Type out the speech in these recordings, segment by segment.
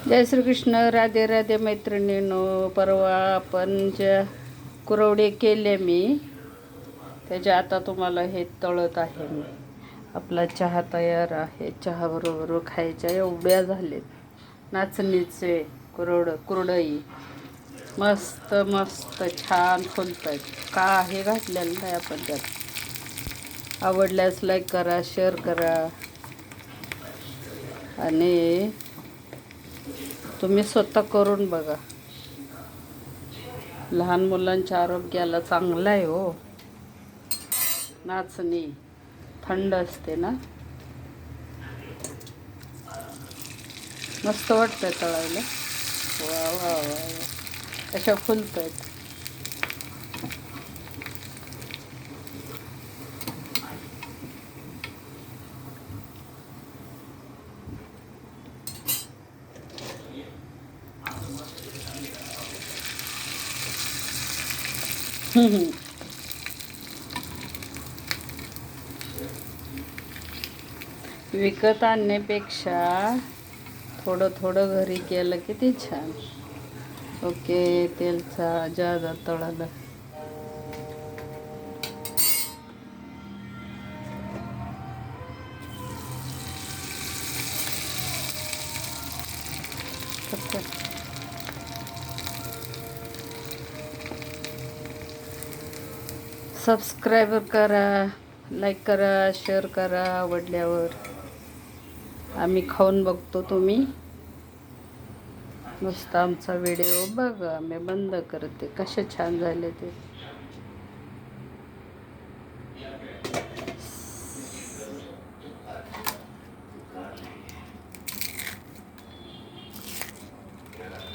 जय श्रीकृष्ण. राधे राधे मैत्रिणींनो. परवा आपण ज्या कुरवडे केले मी त्याच्या आता तुम्हाला हे तळत आहे मी. आपला चहा तयार आहे. चहाबरोबर खायच्या एवढ्या झालेत नाचणीचे कुरडई. मस्त मस्त छान फुलत आहेत. का हे घातलेलं नाही आपण त्यात. आवडल्यास लाईक करा, शेअर करा आणि तुम्ही स्वतः करून बघा. लहान मुलांच्या आरोग्याला चांगलं आहे हो. नाचणी थंड असते ना. मस्त वाटतं तळायला. वा वा वा वा. अशा फुलत आहेत. विकत आणण्यापेक्षा थोडं थोडं घरी केलं किती छान. ओके. तेलचा जादा तळाला. सबस्क्राईब करा, लाईक करा, शेअर करा. आवडल्यावर आम्ही खाऊन बघतो. तुम्ही मस्त आमचा व्हिडिओ बघा. मी बंद करते. कसे छान झाले ते.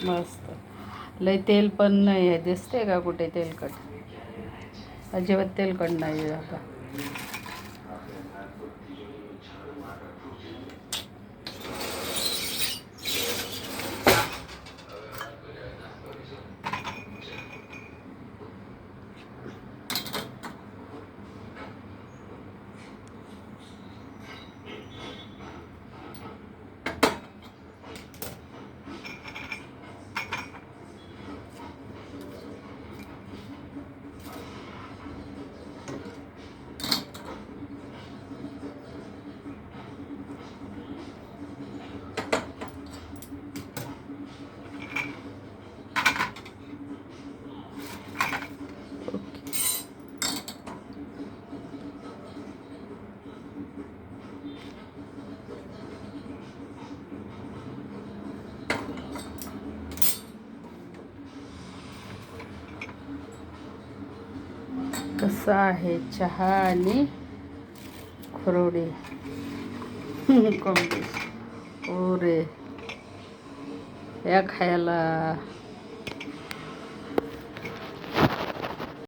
मस्त. लय तेल पण नाही आहे. दिसते का कुठे तेलकट? अजिबात तेलकट नाही आहे आता. कसा आहे चहा आणि कुरवडी? ओरे या खायला.